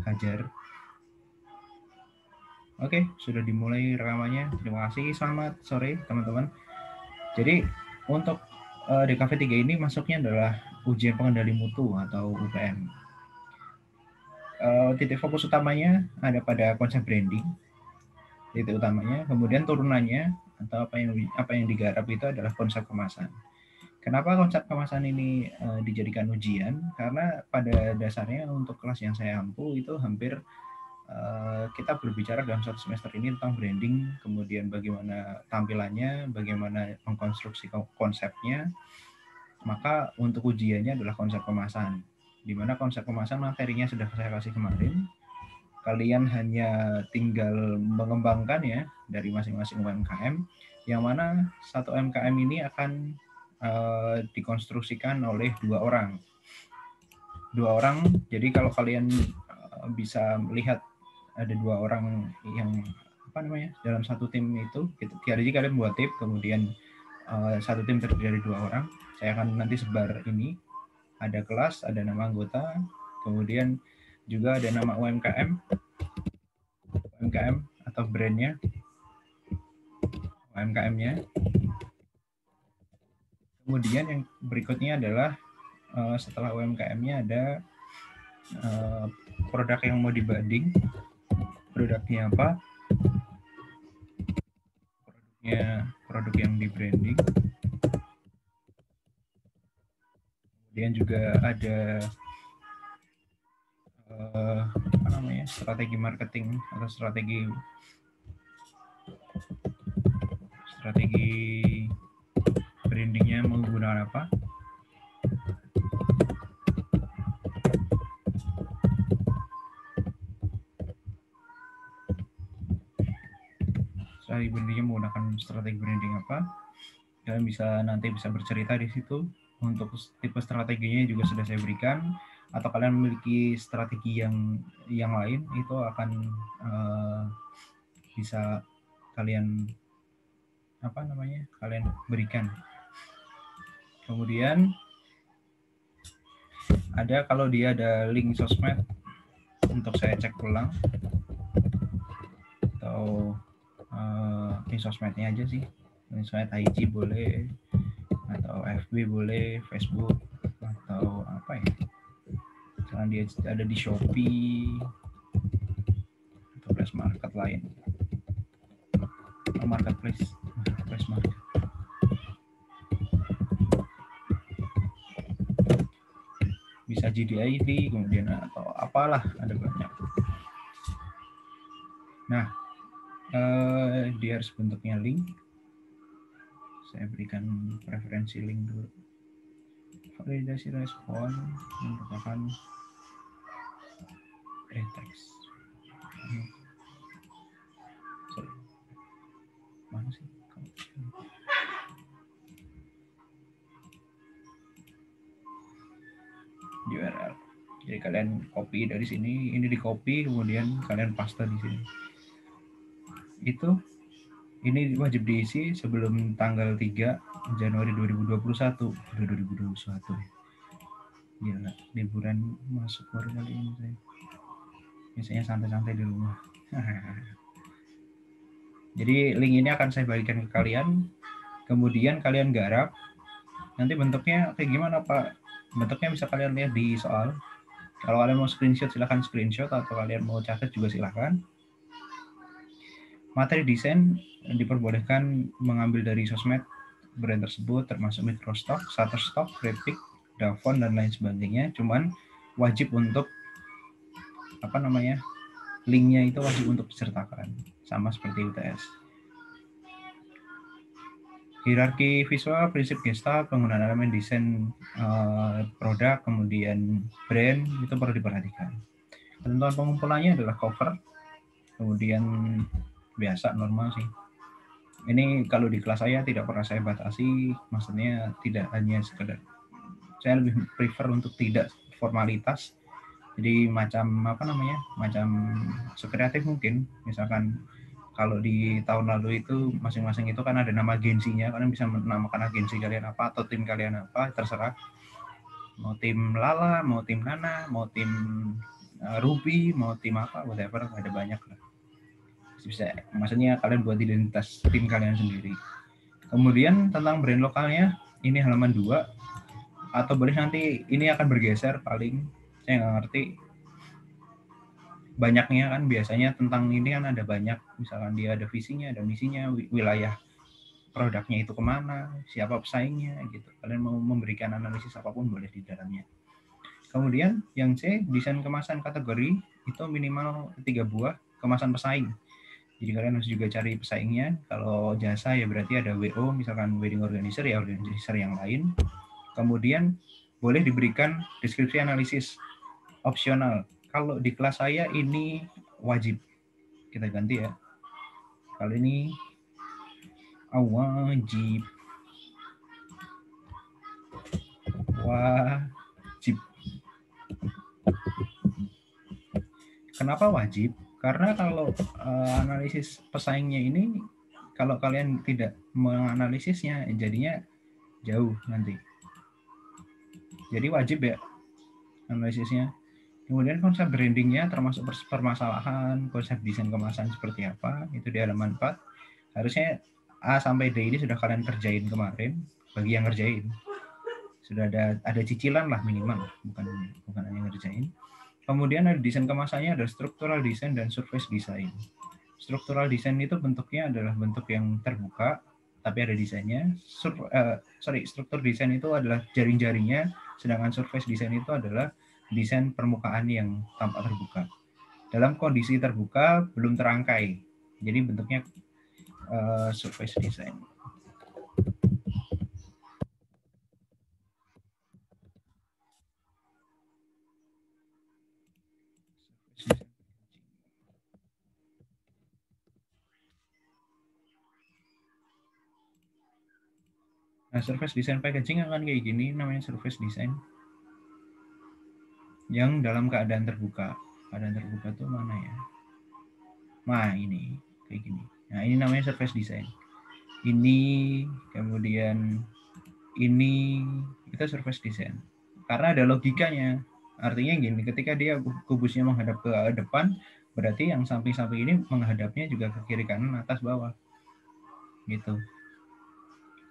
Hajar. Oke, sudah dimulai rekamannya. Terima kasih. Selamat sore, teman-teman. Jadi, untuk DKV 3 ini masuknya adalah ujian pengendali mutu atau UPM. Titik fokus utamanya ada pada konsep branding. Titik utamanya, kemudian turunannya atau apa yang digarap itu adalah konsep kemasan. Kenapa konsep kemasan ini dijadikan ujian? Karena pada dasarnya untuk kelas yang saya ampu itu hampir kita berbicara dalam satu semester ini tentang branding, kemudian bagaimana tampilannya, bagaimana mengkonstruksi konsepnya. Maka untuk ujiannya adalah konsep kemasan, di mana konsep kemasan materinya sudah saya kasih kemarin. Kalian hanya tinggal mengembangkan ya dari masing-masing UMKM, yang mana satu UMKM ini akan dikonstruksikan oleh dua orang. Jadi kalau kalian bisa melihat ada dua orang yang dalam satu tim itu, jadi kalian buat tim, kemudian satu tim terdiri dari dua orang. Saya akan nanti sebar ini, ada kelas, ada nama anggota, kemudian juga ada nama UMKM atau brandnya, UMKM-nya. Kemudian yang berikutnya adalah setelah UMKM-nya ada produk yang mau dibanding, produknya apa, produk yang di branding. Kemudian juga ada strategi marketing atau strategi brandingnya menggunakan apa. Strategi brandingnya menggunakan strategi branding apa. Kalian nanti bisa bercerita di situ. Untuk tipe strateginya juga sudah saya berikan. Atau kalian memiliki strategi yang lain, itu akan bisa kalian kalian berikan. Kemudian kalau dia ada link sosmed untuk saya cek ulang, atau link sosmednya aja sih, link sosmed IG boleh, atau FB boleh, Facebook, atau apa ya, karena dia ada di Shopee atau Flash Market lain, marketplace market. Bisa GDID, kemudian atau apalah, ada banyak. Nah, dia harus bentuknya link. Saya berikan preferensi link dulu. Validasi respon merupakan teks. Sorry. Mana sih? URL. Jadi kalian copy dari sini, ini di copy, kemudian kalian paste di sini. Ini wajib diisi sebelum tanggal 3 Januari 2021. Gila, liburan masuk baru kali ini saya. Biasanya santai-santai di rumah. Jadi link ini akan saya bagikan ke kalian. Kemudian kalian garap. Nanti bentuknya kayak gimana, Pak? Bentuknya bisa kalian lihat di soal. Kalau kalian mau screenshot, silahkan screenshot. Atau kalian mau catat juga silahkan. Materi desain diperbolehkan mengambil dari sosmed brand tersebut, termasuk microstock, shutterstock, grafik, Davon, dan lain sebagainya. Cuman wajib untuk linknya itu wajib untuk disertakan, sama seperti UTS. Hierarki visual, prinsip gestalt, penggunaan elemen desain produk, kemudian brand, itu perlu diperhatikan. Ketentuan pengumpulannya adalah cover, kemudian biasa normal sih. Ini kalau di kelas saya tidak pernah saya batasi, maksudnya tidak hanya sekedar, saya lebih prefer untuk tidak formalitas. Jadi macam sekreatif mungkin. Misalkan kalau di tahun lalu itu masing-masing itu kan ada nama agensinya, kalian bisa menamakan agensi kalian apa atau tim kalian apa, terserah. Mau tim Lala, mau tim Nana, mau tim Ruby, mau tim apa, whatever, ada banyak lah. Bisa, maksudnya kalian buat identitas tim kalian sendiri. Kemudian tentang brand lokalnya, ini halaman 2, atau boleh nanti ini akan bergeser paling, saya nggak ngerti. Banyaknya kan biasanya tentang ini kan ada banyak, misalkan dia ada visinya, ada misinya, wilayah produknya itu kemana, siapa pesaingnya gitu. Kalian mau memberikan analisis apapun boleh di dalamnya. Kemudian yang C, desain kemasan kategori itu minimal 3 buah kemasan pesaing. Jadi kalian harus juga cari pesaingnya. Kalau jasa ya berarti ada WO, misalkan wedding organizer ya organizer yang lain. Kemudian boleh diberikan deskripsi analisis opsional. Kalau di kelas saya ini wajib. Kita ganti ya. Kali ini wajib. Wajib. Kenapa wajib? Karena kalau analisis pesaingnya ini, kalau kalian tidak menganalisisnya, jadinya jauh nanti. Jadi wajib ya analisisnya. Kemudian konsep brandingnya termasuk permasalahan, konsep desain kemasan seperti apa, itu di halaman 4. Harusnya A sampai D ini sudah kalian kerjain kemarin, bagi yang ngerjain. Sudah ada cicilan lah minimal, bukan hanya ngerjain. Kemudian ada desain kemasannya, ada struktural design dan surface design. Struktural design itu bentuknya adalah bentuk yang terbuka, tapi ada desainnya. Struktur desain itu adalah jaring-jaringnya, sedangkan surface design itu adalah desain permukaan yang tampak terbuka. Dalam kondisi terbuka belum terangkai, jadi bentuknya surface design. Nah, surface design packaging akan kayak gini, namanya surface design. Yang dalam keadaan terbuka. Keadaan terbuka tuh mana ya? Nah, ini kayak gini. Nah, ini namanya surface design. Ini, kemudian ini, itu surface design. Karena ada logikanya. Artinya gini, ketika dia kubusnya menghadap ke depan, berarti yang samping-samping ini menghadapnya juga ke kiri kanan, atas bawah. Gitu.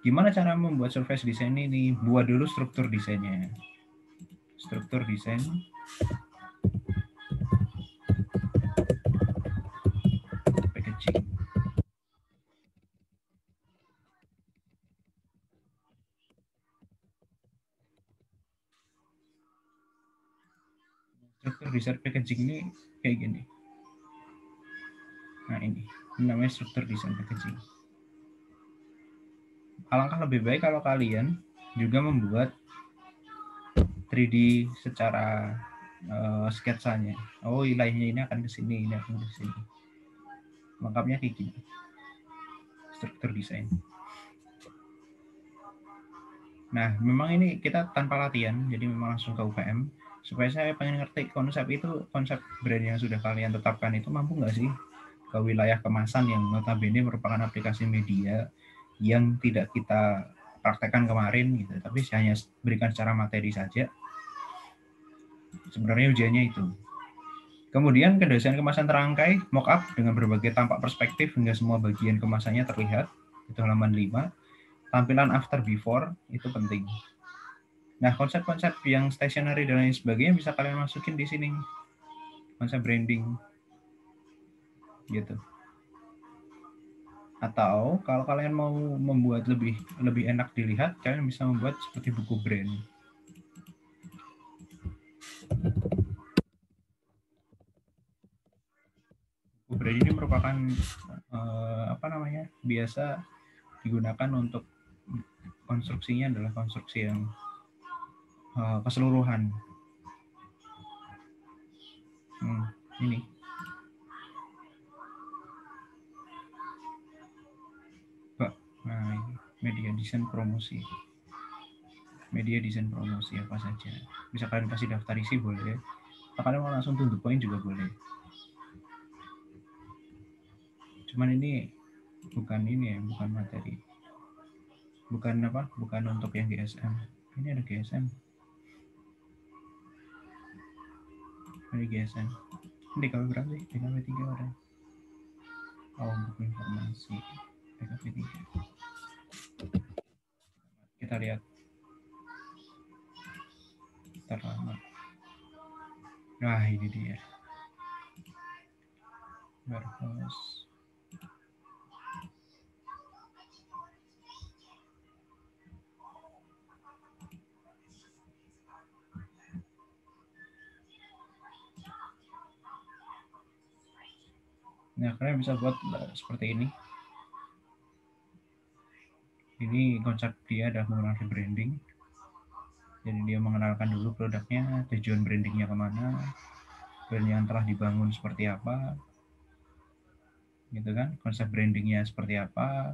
Gimana cara membuat surface design ini? Buat dulu struktur desainnya. Struktur desain. Packaging. Struktur desain packaging ini kayak gini. Nah, ini namanya struktur desain packaging. Alangkah lebih baik kalau kalian juga membuat 3D secara sketsanya. Oh, wilayahnya ini akan ke sini, ini akan ke sini. Lengkapnya kayak gini. Struktur desain. Nah, memang ini kita tanpa latihan, jadi memang langsung ke UPM. Supaya saya pengen ngerti konsep itu, konsep brand yang sudah kalian tetapkan itu mampu nggak sih ke wilayah kemasan yang notabene merupakan aplikasi media yang tidak kita praktekkan kemarin gitu, tapi saya hanya berikan secara materi saja. Sebenarnya ujiannya itu. Kemudian desain kemasan terangkai, mockup dengan berbagai tampak perspektif hingga semua bagian kemasannya terlihat. Itu halaman 5. Tampilan after before itu penting. Nah, konsep-konsep yang stationary dan lain sebagainya bisa kalian masukin di sini. Konsep branding. Gitu. Atau kalau kalian mau membuat lebih enak dilihat, kalian bisa membuat seperti buku brand. Buku brand ini merupakan biasa digunakan untuk konstruksinya adalah konstruksi yang keseluruhan. Ini nah, media desain promosi. Media desain promosi apa saja. Bisa kalian kasih daftar isi boleh. Kalian mau langsung to the point juga boleh. Cuman ini bukan materi. Bukan untuk yang GSM. Ini ada GSM. Ini GSM. Ini DKV berapa sih? DKV 3 ada. Oh, buku informasi. DKV 3. Kita lihat. Terlama. Nah, ini dia. Warehouse. Nah, kalian bisa buat seperti ini. Ini konsep dia adalah menggunakan branding. Jadi dia mengenalkan dulu produknya, tujuan brandingnya kemana, brand yang telah dibangun seperti apa, gitu kan? Konsep brandingnya seperti apa,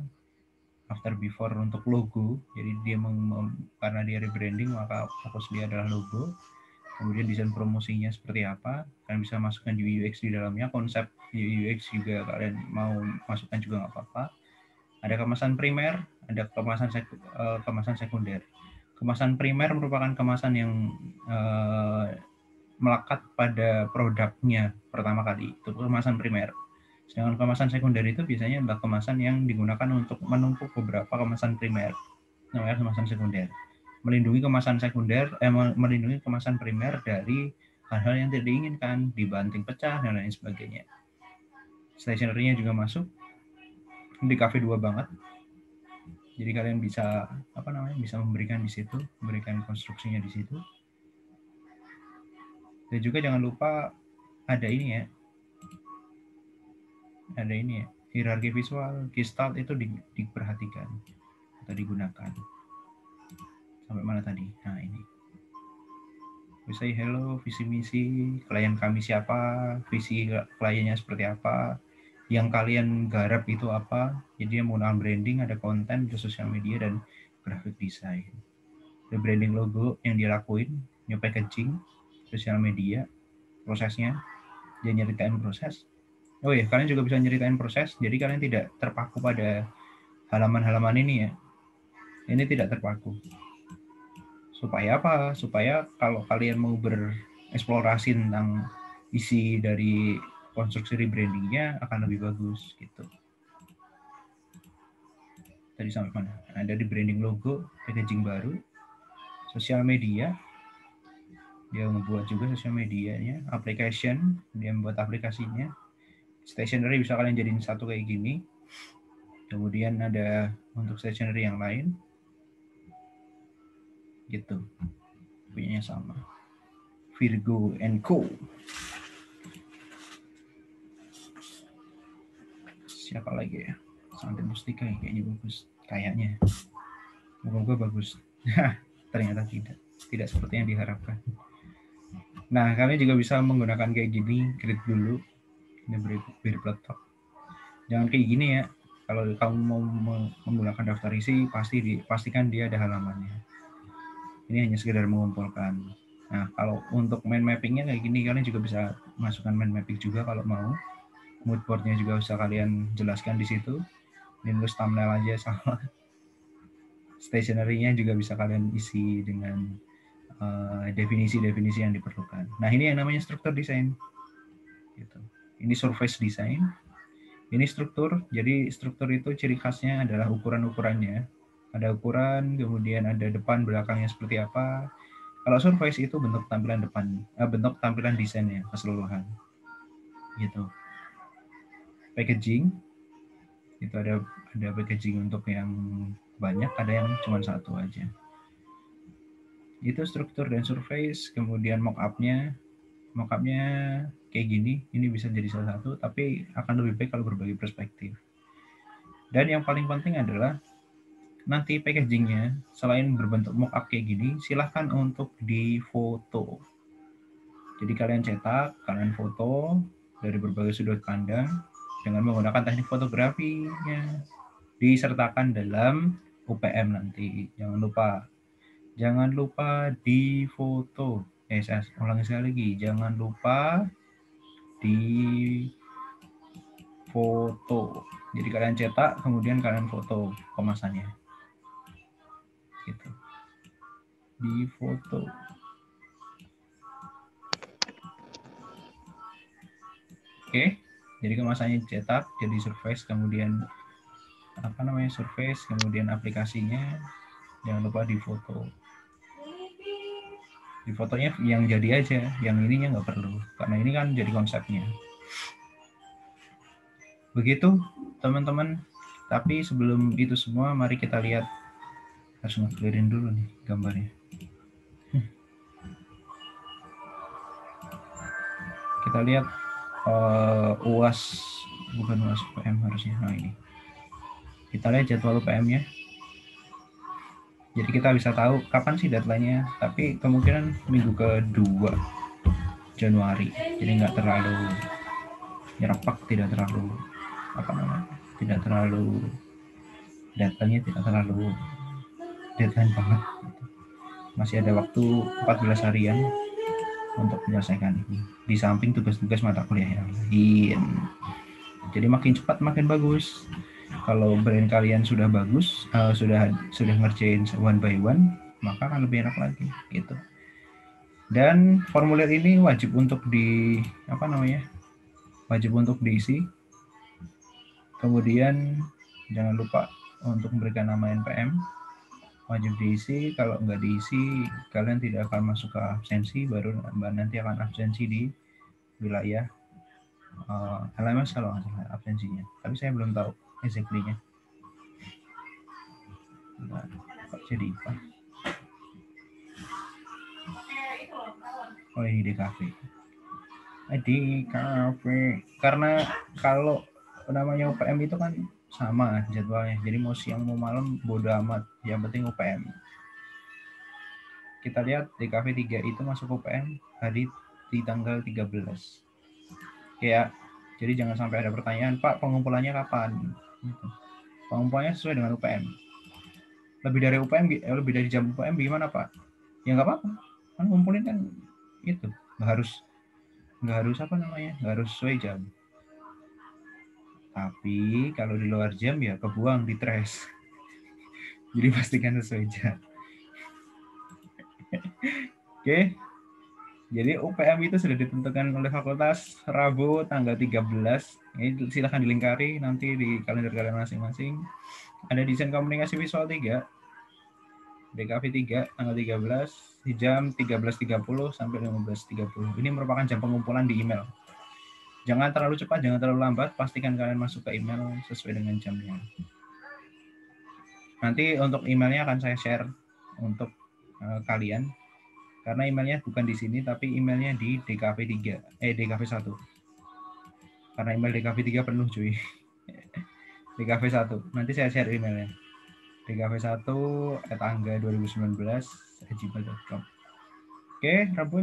after before untuk logo. Jadi dia karena dia rebranding maka fokus dia adalah logo. Kemudian desain promosinya seperti apa, kalian bisa masukkan UI UX di dalamnya. Konsep UI UX juga kalian mau masukkan juga nggak apa-apa. Ada kemasan primer, ada kemasan sekunder. Kemasan primer merupakan kemasan yang melekat pada produknya pertama kali, itu kemasan primer. Sedangkan kemasan sekunder itu biasanya adalah kemasan yang digunakan untuk menumpuk beberapa kemasan primer, namanya kemasan sekunder. Melindungi kemasan sekunder, melindungi kemasan primer dari hal-hal yang tidak diinginkan, dibanting pecah dan lain sebagainya. Stationery-nya juga masuk di cafe 2 banget. Jadi kalian bisa bisa memberikan di situ, memberikan konstruksinya di situ. Dan juga jangan lupa ada ini ya. Ada ini ya, hierarki visual, gestalt itu diperhatikan atau digunakan. Sampai mana tadi? Nah, ini. We say hello, visi misi, klien kami siapa, visi kliennya seperti apa, yang kalian garap itu apa. Jadi yang menggunakan branding, ada konten, ada sosial media, dan graphic design. Ada branding logo yang dilakuin, new packaging, sosial media, prosesnya, dia nyeritain proses. Oh ya, kalian juga bisa nyeritain proses, jadi kalian tidak terpaku pada halaman-halaman ini ya. Ini tidak terpaku. Supaya apa? Supaya kalau kalian mau bereksplorasi tentang isi dari konstruksi rebrandingnya akan lebih bagus gitu. Tadi sampai mana? Ada di branding logo, packaging baru, sosial media. Dia membuat juga sosial medianya, application, dia membuat aplikasinya. Stationery bisa kalian jadiin satu kayak gini. Kemudian ada untuk stationery yang lain. Gitu. Punyanya sama. Virgo & Co. Siapa lagi ya? Santai Mustika yang kayaknya bagus. Kayaknya. Moga-moga bagus. Ternyata tidak seperti yang diharapkan. Nah, kalian juga bisa menggunakan kayak gini, create dulu. Ini beri peletok. Jangan kayak gini ya. Kalau kamu mau menggunakan daftar isi, pastikan dia ada halamannya. Ini hanya sekedar mengumpulkan. Nah, kalau untuk mind mappingnya kayak gini, kalian juga bisa masukkan mind mapping juga kalau mau. Mood boardnya juga bisa kalian jelaskan di situ. Ini nulis thumbnail aja sama. Stationery-nya juga bisa kalian isi dengan definisi-definisi yang diperlukan. Nah, ini yang namanya struktur desain. Gitu. Ini surface design. Ini struktur. Jadi struktur itu ciri khasnya adalah ukuran-ukurannya. Ada ukuran, kemudian ada depan belakangnya seperti apa. Kalau surface itu bentuk tampilan depan, bentuk tampilan desainnya keseluruhan. Gitu. Packaging itu ada packaging untuk yang banyak, ada yang cuma satu aja. Itu struktur dan surface, kemudian mockupnya kayak gini, ini bisa jadi salah satu, tapi akan lebih baik kalau berbagi perspektif. Dan yang paling penting adalah nanti packagingnya selain berbentuk mockup kayak gini, silahkan untuk difoto. Jadi kalian cetak, kalian foto dari berbagai sudut pandang dengan menggunakan teknik fotografinya, disertakan dalam UPM nanti. Jangan lupa difoto. Saya ulangi sekali lagi, jangan lupa di foto. Jadi kalian cetak, kemudian kalian foto kemasannya. Gitu. Di foto. Oke, jadi kemasannya cetak, jadi surface, kemudian surface, kemudian aplikasinya jangan lupa difoto. Di fotonya yang jadi aja, yang ininya nggak perlu, karena ini kan jadi konsepnya. Begitu teman-teman. Tapi sebelum itu semua, mari kita lihat, harus nge-clearin dulu nih gambarnya. Kita lihat UAS, bukan UAS, UPM harusnya. Nah ini, kita lihat jadwal UPM-nya. Jadi kita bisa tahu kapan sih deadline-nya. Tapi kemungkinan minggu kedua Januari. Jadi nggak terlalu nyerempak, tidak terlalu tidak terlalu datanya tidak terlalu deadline banget. Masih ada waktu 14 harian untuk menyelesaikan ini. Di samping tugas-tugas mata kuliah yang lain. Jadi makin cepat makin bagus. Kalau brand kalian sudah bagus, sudah ngerjain one by one, maka akan lebih enak lagi gitu. Dan formulir ini wajib untuk wajib untuk diisi. Kemudian jangan lupa untuk memberikan nama NPM, wajib diisi. Kalau nggak diisi, kalian tidak akan masuk ke absensi, baru nanti akan absensi di wilayah LMS kalau nggak salah absensinya. Tapi saya belum tahu exactly-nya. Nah, kok jadi IPA? Oh ini DKV. DKV. Karena kalau namanya UPM itu kan sama jadwalnya. Jadi mau siang mau malam bodo amat. Yang penting UPM. Kita lihat DKV 3 itu masuk UPM hari di tanggal 13. Ya, jadi jangan sampai ada pertanyaan, Pak, pengumpulannya kapan? Gitu. Pengumpulannya sesuai dengan UPM. Lebih dari UPM, lebih dari jam UPM gimana, Pak? Ya nggak apa-apa. Kan ngumpulin kan itu. Nggak harus nggak harus sesuai jam. Tapi kalau di luar jam ya kebuang di trash. Jadi pastikan sesuai jam. Oke. Jadi UPM itu sudah ditentukan oleh fakultas Rabu tanggal 13. Ini silahkan dilingkari nanti di kalender kalian masing-masing. Ada desain komunikasi visual 3. DKV 3 tanggal 13 di jam 13.30 sampai 15.30. Ini merupakan jam pengumpulan di email. Jangan terlalu cepat, jangan terlalu lambat. Pastikan kalian masuk ke email sesuai dengan jamnya. Nanti untuk emailnya akan saya share untuk kalian. Karena emailnya bukan di sini, tapi emailnya di DKV 1. Karena email DKV 3 penuh, cuy. DKV 1. Nanti saya share emailnya. DKV1@angga2019@gmail.com. Oke, Rabu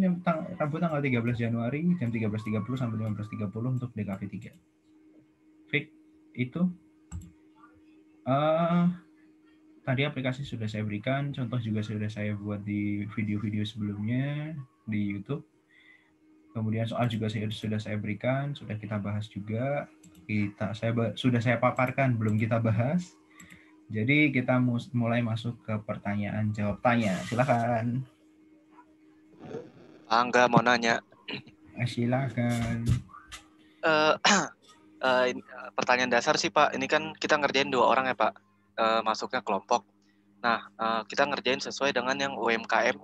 tanggal 13 Januari jam 13.30 sampai 15.30 untuk DKV 3. Fik, itu tadi aplikasi sudah saya berikan, contoh juga sudah saya buat di video-video sebelumnya di YouTube. Kemudian soal juga sudah saya berikan, sudah kita bahas juga. Sudah saya paparkan, belum kita bahas. Jadi kita mulai masuk ke pertanyaan jawab tanya. Silakan. Angga mau nanya. Silakan. Pertanyaan dasar sih Pak. Ini kan kita ngerjain 2 orang ya Pak. Masuknya kelompok. Nah, kita ngerjain sesuai dengan yang UMKM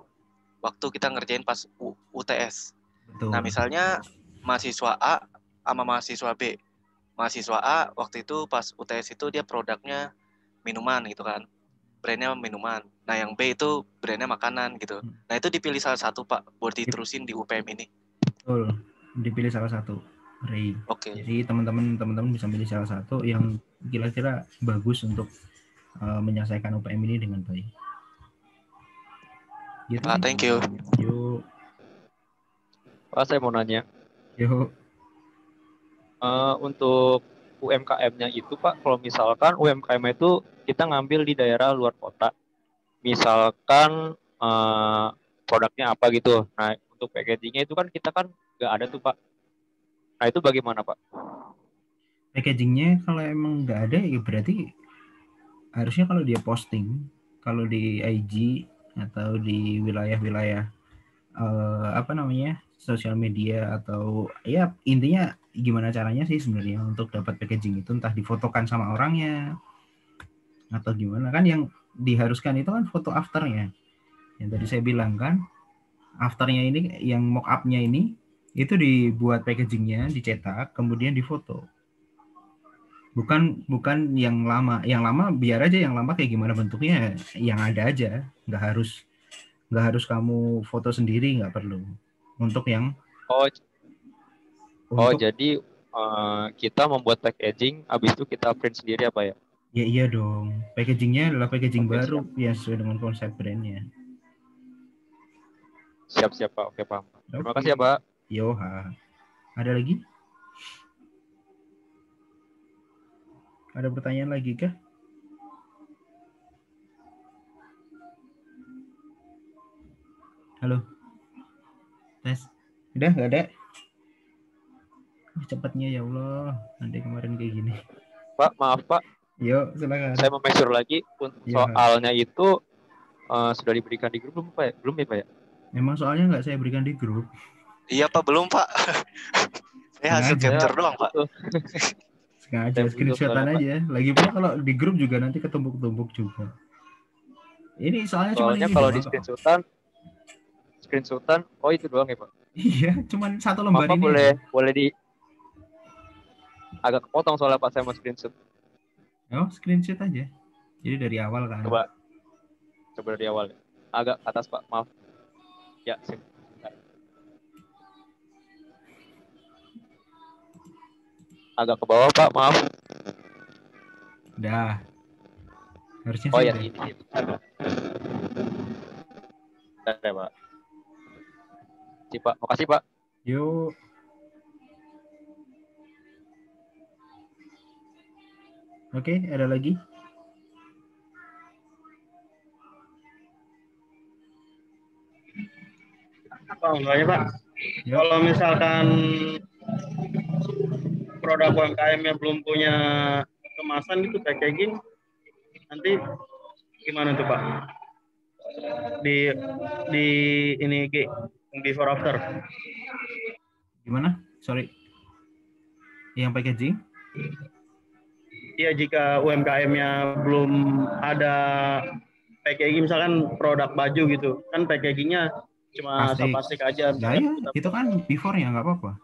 waktu kita ngerjain pas UTS. Betul. Nah, misalnya mahasiswa A sama mahasiswa B. Mahasiswa A waktu itu pas UTS itu dia produknya minuman gitu kan. Brandnya minuman. Nah, yang B itu brandnya makanan gitu. Nah, itu dipilih salah satu Pak buat diterusin di UPM ini. Betul. Dipilih salah satu. Ray. Oke. Jadi teman-teman bisa pilih salah satu yang kira-kira bagus untuk menyelesaikan UPM ini dengan baik. Gitu Pak, thank you. Yuk. Pak, saya mau nanya. Yuk. Untuk UMKM-nya itu Pak, kalau misalkan UMKM itu kita ngambil di daerah luar kota, misalkan produknya apa gitu. Nah, untuk packaging-nya itu kan kita kan nggak ada tuh Pak. Nah, itu bagaimana Pak? Packaging-nya kalau emang nggak ada ya berarti harusnya kalau dia posting, kalau di IG atau di wilayah-wilayah sosial media atau ya intinya gimana caranya sih sebenarnya untuk dapat packaging itu, entah difotokan sama orangnya atau gimana. Kan yang diharuskan itu kan foto afternya. Yang tadi saya bilang kan, afternya ini yang mock up-nya ini itu dibuat packagingnya, dicetak, kemudian difoto. Bukan yang lama. Yang lama biar aja yang lama kayak gimana bentuknya, yang ada aja. Nggak harus kamu foto sendiri, nggak perlu. Untuk yang Oh, untuk jadi kita membuat packaging, habis itu kita print sendiri apa ya? ya iya dong. Packagingnya adalah packaging Oke, baru siap. yang sesuai dengan konsep brandnya. Siap, Pak. Oke, paham. Terima Oke. kasih ya, Pak. Yoha. Ada lagi? Ada pertanyaan lagi kah? Halo. Tes. Udah nggak ada? Cepatnya ya Allah. Nanti kemarin kayak gini. Pak, maaf Pak. Yuk, silakan. Saya mau make sure lagi untuk Yoha. soalnya itu sudah diberikan di grup belum Pak ya? Belum ya Pak ya? Emang soalnya nggak saya berikan di grup. Iya Pak, belum Pak. Saya hasil Sengaja. capture doang Pak. Sengaja screenshotan aja. Lagi pula kalau di grup juga nanti ketumbuk-tumbuk juga. Ini soalnya cuma ini kalau doang di kok. screenshotan, oh itu doang ya Pak? Iya, cuma satu lembar Bapak ini. boleh di agak kepotong soalnya Pak saya mau screenshot. Oh, screenshot aja. Jadi dari awal kan. Coba dari awal. Agak atas Pak, maaf. Ya, agak ke bawah Pak, maaf. Udah. Harusnya oh sih ya, udah. ini. Udah ya Pak. Pak, makasih Pak. Yuk. Oke, ada lagi? Pak, enggaknya Pak. Yuk. Kalau misalkan produk UMKM-nya belum punya kemasan gitu, packaging, nanti gimana tuh Pak? Di ini before after. Gimana? Sorry. Yang packaging? Iya, jika UMKM-nya belum ada packaging, misalkan produk baju gitu, kan packagingnya cuma plastik aja. Nah, iya, itu kan before-nya nggak apa-apa.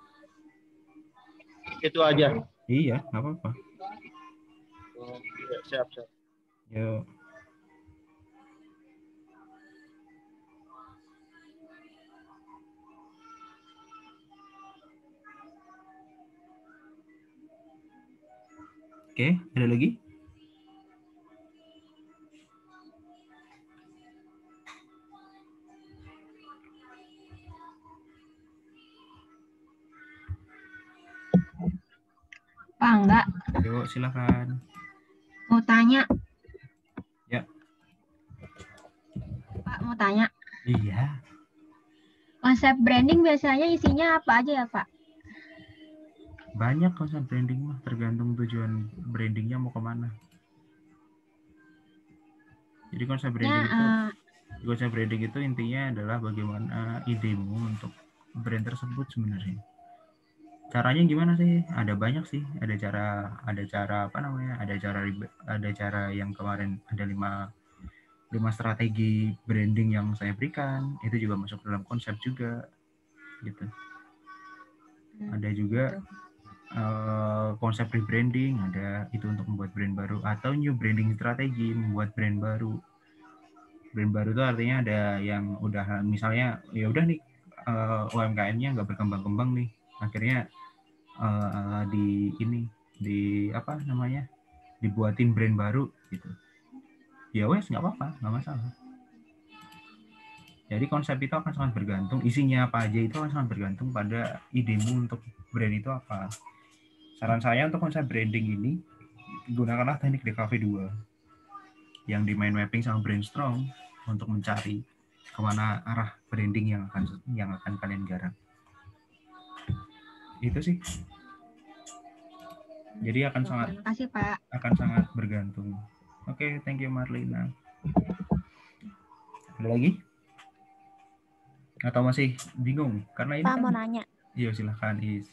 Itu aja. Iya, nggak apa-apa. Oh, siap. Yuk. Oke, ada lagi? Pak, enggak. Yuk, silakan. Mau tanya. Ya. Pak, mau tanya. Iya. Konsep branding biasanya isinya apa aja ya, Pak? Banyak konsep branding mah, tergantung tujuan brandingnya mau kemana. Jadi konsep branding itu intinya adalah bagaimana idemu untuk brand tersebut sebenarnya. Caranya gimana sih? Ada banyak sih. Ada cara apa namanya? Ada cara yang kemarin ada 5 strategi branding yang saya berikan. Itu juga masuk dalam konsep juga, gitu. Ada juga konsep rebranding, ada itu untuk membuat brand baru, atau new branding strategi, membuat brand baru. Brand baru itu artinya ada yang udah, misalnya ya udah nih UMKM-nya nggak berkembang-kembang nih, akhirnya dibuatin brand baru gitu. Ya wes, nggak apa-apa, nggak masalah. Jadi konsep itu akan sangat bergantung, isinya apa aja itu akan sangat bergantung pada idemu untuk brand itu apa. Saran saya untuk konsep branding ini, gunakanlah teknik DKV2 yang di mind mapping sama brainstorm untuk mencari kemana arah branding yang akan kalian garap. Itu sih. Jadi akan sangat bergantung. Oke, thank you Marlina. Ada lagi? Atau masih bingung? Karena ini Pak, mau nanya. Iya, silahkan Is.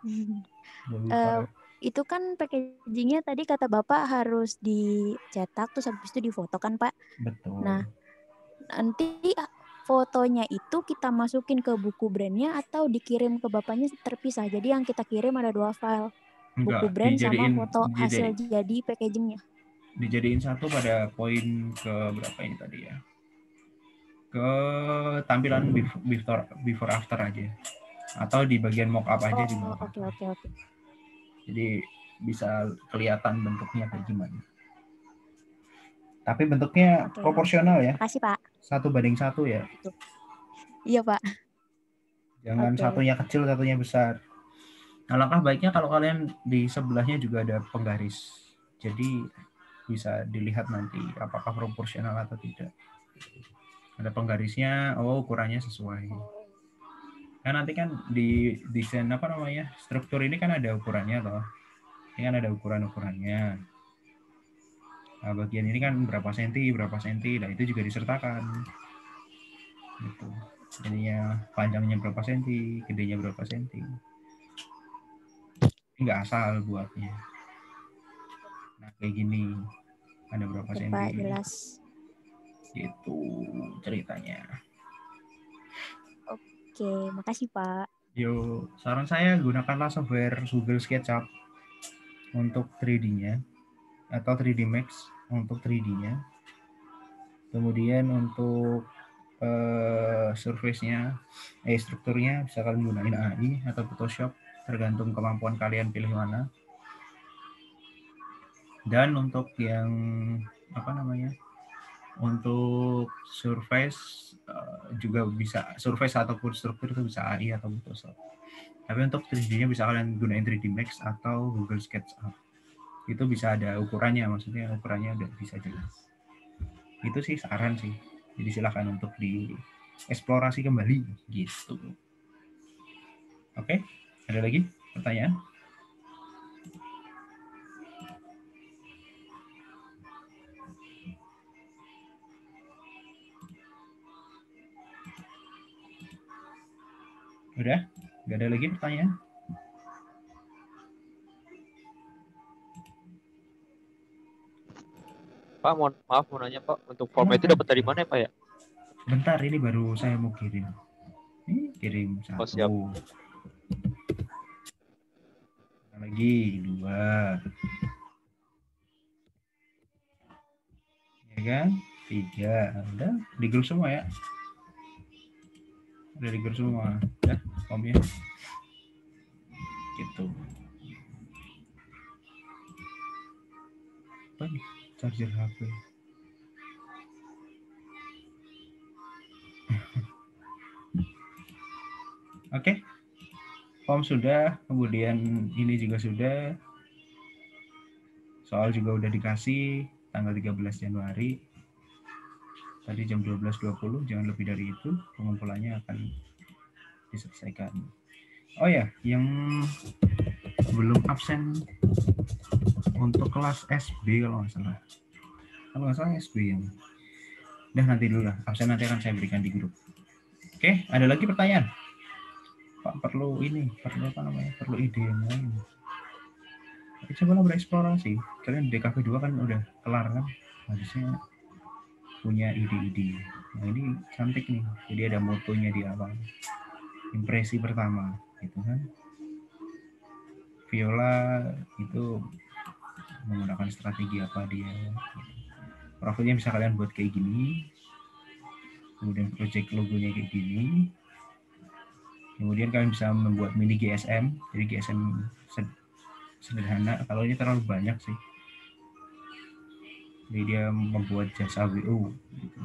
Lebih Eh, parah. itu kan packagingnya tadi kata Bapak harus dicetak terus habis itu difoto kan Pak. Betul. Nah, nanti fotonya itu kita masukin ke buku brandnya atau dikirim ke Bapaknya terpisah. Jadi yang kita kirim ada 2 file. Buku Enggak, brand sama foto hasil jadi packagingnya. dijadiin satu pada poin ke berapa ini tadi ya? Ke tampilan before after aja. Atau di bagian mockup aja juga. Oh, oke. Jadi bisa kelihatan bentuknya kayak gimana. Tapi bentuknya Oke. proporsional ya. Makasih Pak. 1:1 ya. Iya Pak. Jangan Oke. satunya kecil, satunya besar. Alangkah baiknya kalau kalian di sebelahnya juga ada penggaris. Jadi bisa dilihat nanti apakah proporsional atau tidak. Ada penggarisnya, oh ukurannya sesuai. Nah nanti kan di desain apa namanya, struktur ini kan ada ukurannya loh. Ini kan ada ukurannya. Nah, bagian ini kan berapa senti, nah itu juga disertakan. Gitu. Jadinya panjangnya berapa senti, gedenya berapa senti. Ini nggak asal buatnya. Nah kayak gini, ada berapa Oke, senti. Pak, jelas. Itu ceritanya. Oke, makasih Pak. Yo, saran saya gunakanlah software Google SketchUp untuk 3D-nya atau 3D Max untuk 3D-nya. Kemudian untuk surface-nya, strukturnya bisa kalian gunain AI atau Photoshop, tergantung kemampuan kalian pilih mana. Dan untuk yang apa namanya? Untuk surface juga bisa, surface ataupun struktur itu bisa AI atau Photoshop. Tapi untuk 3D-nya bisa kalian gunain 3D Max atau Google SketchUp. Itu bisa ada ukurannya, maksudnya ukurannya udah bisa jelas. Itu sih saran sih. Jadi silahkan untuk dieksplorasi kembali gitu. Oke, ada lagi pertanyaan? Udah? Gak ada lagi pertanyaan? Pak, maaf mau nanya Pak, untuk format itu dapat dari mana ya Pak ya? Bentar, ini baru saya mau kirim. Ini kirim satu. Oh, siap. Lagi 2. Ya kan? 3. Udah di grup semua ya. Udah di grup semua. Udah, formnya. Gitu. Apa nih? Charger HP. Oke. Form sudah, kemudian ini juga sudah. Soal juga udah dikasih tanggal 13 Januari. Tadi jam 12.20, jangan lebih dari itu. Pengumpulannya akan diselesaikan. Oh ya, yang belum absen untuk kelas SB kalau nggak salah. Kalau nggak salah SB yang. Udah nanti dulu lah, absen nanti akan saya berikan di grup. Oke, ada lagi pertanyaan? Pak perlu apa namanya? Perlu ide yang lain. Coba bereksplorasi. Kalian DKV 2 kan udah kelar kan? Harusnya punya ide-ide. Nah ini cantik nih. Jadi ada motonya di awal. Impresi pertama, gitu kan? Viola itu menggunakan strategi apa dia? Profilnya bisa kalian buat kayak gini. Kemudian project logonya kayak gini. Kemudian kalian bisa membuat mini GSM. Jadi GSM sederhana. Kalau ini terlalu banyak sih. Jadi dia membuat jasa WO. Gitu.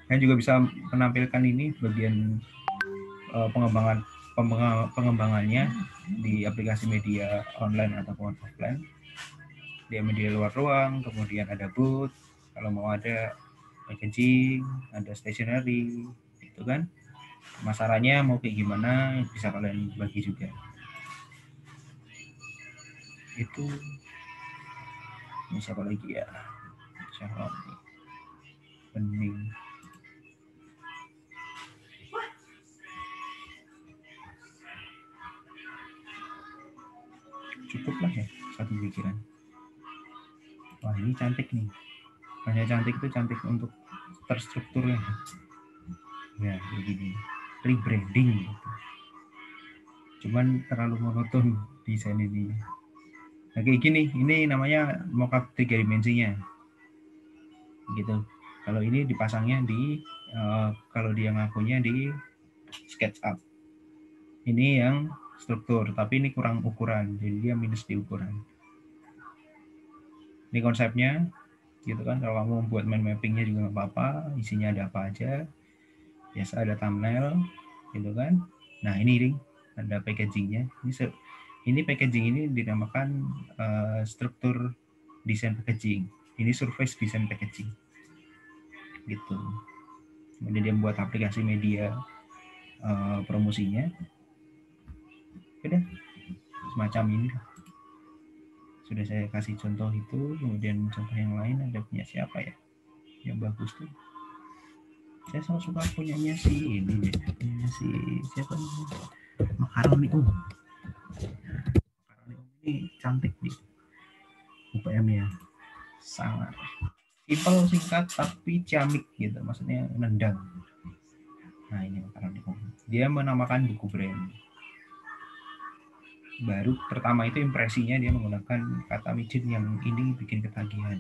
Kalian juga bisa menampilkan ini bagian pengembangannya di aplikasi media online ataupun offline. Dia media luar ruang, kemudian ada booth. Kalau mau ada packaging, ada stationery, gitu kan. Masalahnya mau kayak gimana bisa kalian bagi juga. Itu ini siapa lagi ya? Siapa lagi? Bening. cukup lah ya satu pikiran. Wah ini cantik nih. Hanya cantik itu cantik untuk terstrukturnya. Ya begini, rebranding gitu. Cuman terlalu monoton desain ini. Nah, kayak gini, ini namanya mockup 3 dimensinya. Gitu. Kalau ini dipasangnya di kalau dia ngakunya di SketchUp. Ini yang struktur, tapi ini kurang ukuran, jadi dia minus di ukuran. Ini konsepnya, gitu kan. Kalau kamu buat mind mappingnya juga nggak apa-apa, isinya ada apa aja. Biasa ada thumbnail, gitu kan. Nah ini ada packagingnya. Ini packaging ini dinamakan struktur desain packaging. Ini surface design packaging, gitu. Kemudian dia membuat aplikasi media promosinya. Udah semacam ini. Sudah saya kasih contoh itu. Kemudian contoh yang lain ada punya siapa ya yang bagus tuh. Saya sangat suka punyanya si ini deh, punyanya si siapa nih, Makaroni Makaroni ini cantik nih UPM-nya, sangat simpel, singkat tapi ciamik gitu, maksudnya nendang. Nah ini Makaroni dia menamakan buku brand. Baru pertama itu impresinya dia menggunakan kata midin yang ini bikin ketagihan.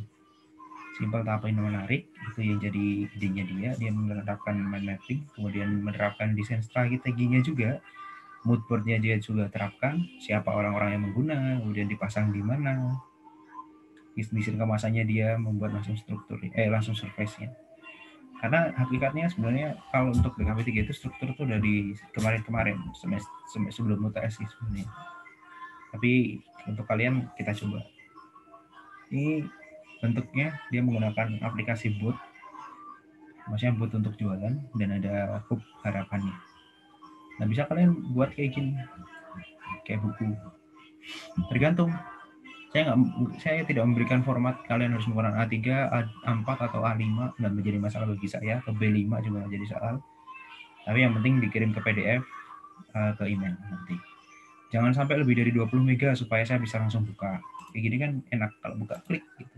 Simpel tapi menarik, itu yang jadi idenya dia menerapkan mind mapping, kemudian menerapkan desain strateginya juga, mood board-nya dia juga terapkan, siapa orang-orang yang mengguna, kemudian dipasang di mana, desain kemasannya dia membuat langsung langsung surface-nya. Karena hakikatnya sebenarnya kalau untuk DKV3 itu struktur tuh dari kemarin-kemarin, sebelum UTS sih sebenarnya. Tapi untuk kalian kita coba. Ini bentuknya dia menggunakan aplikasi bot, maksudnya bot untuk jualan, dan ada hub harapannya. Nah bisa kalian buat kayak gini, kayak buku. Tergantung. Saya tidak memberikan format kalian harus menggunakan A3, A4 atau A5, dan menjadi masalah bagi saya. Atau B5 juga menjadi soal. Tapi yang penting dikirim ke PDF ke email nanti. Jangan sampai lebih dari 20 mega supaya saya bisa langsung buka. Kayak gini kan enak kalau buka klik gitu.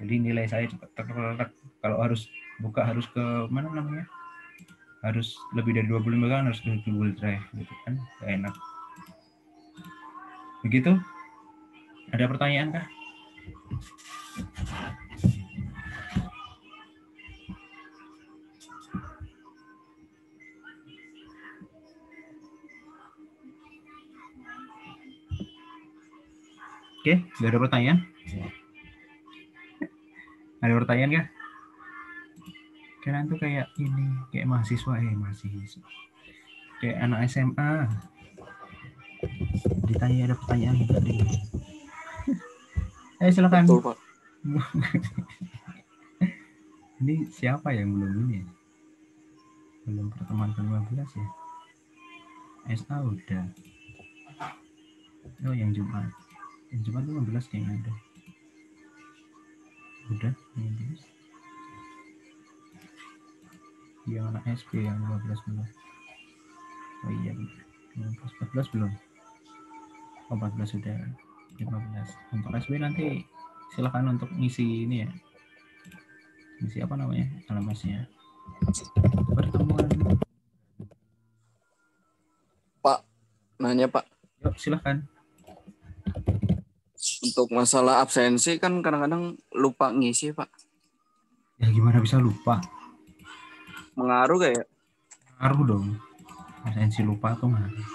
Jadi nilai saya cepat terletak. Kalau harus buka harus ke mana namanya? Harus lebih dari 20 mega harus ke Google Drive gitu kan. Gak enak. Begitu? Ada pertanyaan kah? Oke, nggak ada pertanyaan? Ada pertanyaan kah? Kalian tuh kayak ini, kayak mahasiswa. Kayak anak SMA. Ditanya ada pertanyaan enggak nih? Silakan. Betul, Pak. Ini siapa yang belum ini? Belum pertemuan ke-15 ya? SA udah. Oh, yang Jumat. Yang Jumat 15 kayaknya ada. Udah, 15. Yang anak SP yang 15 belum. Oh iya, 14 belum. Oh, 14 sudah. 15. Untuk SB nanti silakan untuk ngisi ini ya. Ngisi apa namanya? Alamatnya. Pertemuan. Pak, nanya Pak. Yuk, silakan. Untuk masalah absensi kan kadang-kadang lupa ngisi Pak. Ya gimana bisa lupa? Mengaruh kayak? Ngaruh dong. Absensi lupa tuh ngaruh.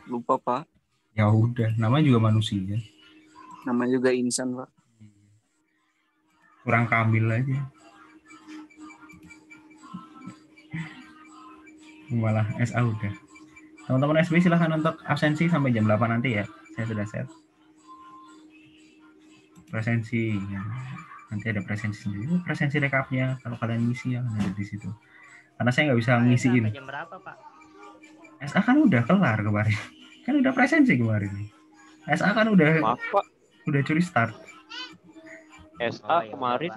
Lupa Pak. Ya udah, namanya juga manusia. Namanya juga insan Pak. Kurang kambil aja. Malah SA udah. Teman-teman SB silahkan untuk absensi sampai jam 8 nanti ya. Saya sudah set. Presensi. Ya. Nanti ada presensi sendiri. Presensi rekapnya. Kalau kalian ngisi ya ada di situ. Karena saya nggak bisa ngisiin. Sampai jam berapa Pak? SA kan udah kelar kemarin. Kan udah presensi kemarin. SA kan udah. Maaf Pak. Udah curi start. SA kemarin.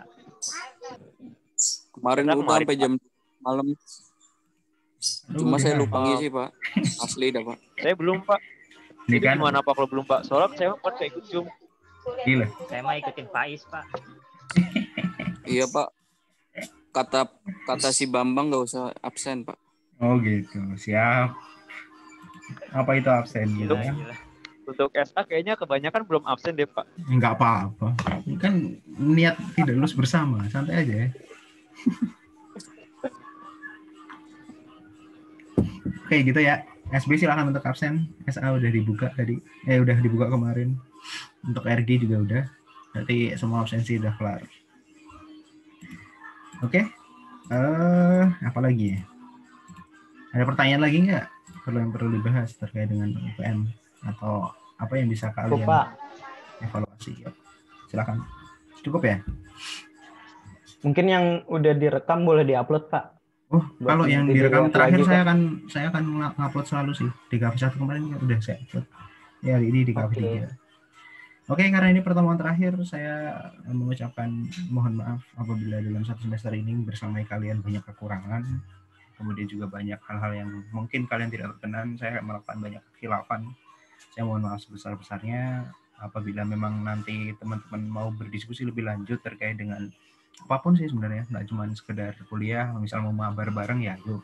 Kemarin udah sampai jam malam. Cuma saya lupa ngisi Pak. Asli dah Pak. Saya belum Pak. Ini Itu kan gimana Pak kalau belum Pak? Soalnya saya kan kayak ikut Zoom. gila. Saya mah ikutin Faiz, Pak. Iya Pak. Kata si Bambang nggak usah absen Pak. Oh gitu, siap. Apa itu absen gitu Gila, kan? gila. Untuk SA kayaknya kebanyakan belum absen deh Pak. Enggak apa-apa. Ini kan niat tidak lulus bersama, santai aja ya. Oke gitu ya. SB silakan untuk absen. SA udah dibuka tadi. Udah dibuka kemarin. Untuk RG juga udah. Berarti semua absensi udah kelar. Oke. Apa lagi ya? Ada pertanyaan lagi nggak? Yang perlu dibahas terkait dengan UPM atau apa yang bisa kalian evaluasi? Ya. Silakan. Cukup ya? Mungkin yang udah direkam boleh diupload, Pak. Oh, Buat kalau yang nanti direkam dilihat terakhir lagi, saya akan ngupload selalu sih. Di KV1 kemarin udah saya upload. Ya, ini di KV3. Oke, karena ini pertemuan terakhir, saya mengucapkan mohon maaf apabila dalam satu semester ini bersama kalian banyak kekurangan. Kemudian juga banyak hal-hal yang mungkin kalian tidak berkenan. Saya melakukan banyak khilafan. Saya mohon maaf sebesar-besarnya apabila memang nanti teman-teman mau berdiskusi lebih lanjut terkait dengan apapun sih sebenarnya, nggak cuma sekedar kuliah, misal mau mabar bareng ya yuk.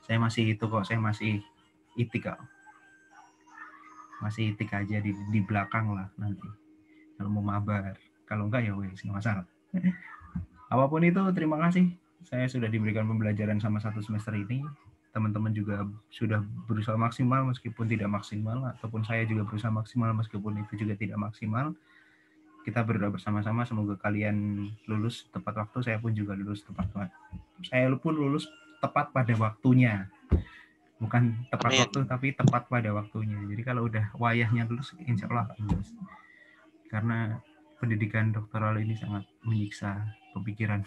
Saya masih itu kok, saya masih itik kok. Masih itik aja di belakang lah nanti. Kalau mau mabar, kalau enggak ya wes, nggak masalah. Apapun itu, terima kasih. Saya sudah diberikan pembelajaran sama satu semester ini. Teman-teman juga sudah berusaha maksimal meskipun tidak maksimal, ataupun saya juga berusaha maksimal meskipun itu juga tidak maksimal. Kita berdoa bersama-sama semoga kalian lulus tepat waktu, saya pun juga lulus tepat waktu. Saya pun lulus tepat pada waktunya. Bukan tepat waktu tapi tepat pada waktunya. Jadi kalau udah wayahnya lulus, insya Allah akan lulus. Karena pendidikan doktoral ini sangat menyiksa pemikiran.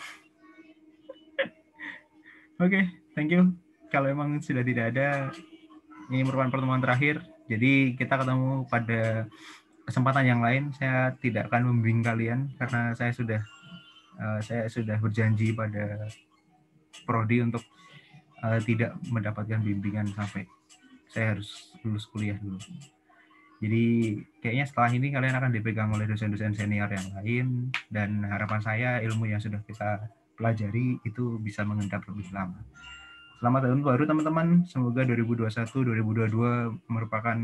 Oke, thank you. Kalau emang sudah tidak ada, ini merupakan pertemuan terakhir. Jadi kita ketemu pada kesempatan yang lain. Saya tidak akan membimbing kalian karena saya sudah berjanji pada prodi untuk tidak mendapatkan bimbingan sampai saya harus lulus kuliah dulu. Jadi kayaknya setelah ini kalian akan dipegang oleh dosen-dosen senior yang lain, dan harapan saya ilmu yang sudah kita pelajari itu bisa mengendap lebih lama. Selamat tahun baru teman-teman. Semoga 2021-2022 merupakan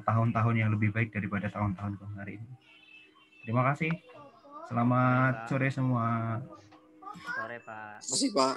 tahun-tahun yang lebih baik daripada tahun-tahun kemarin. Terima kasih. Selamat sore semua. Sore, Pak. Terima kasih Pak.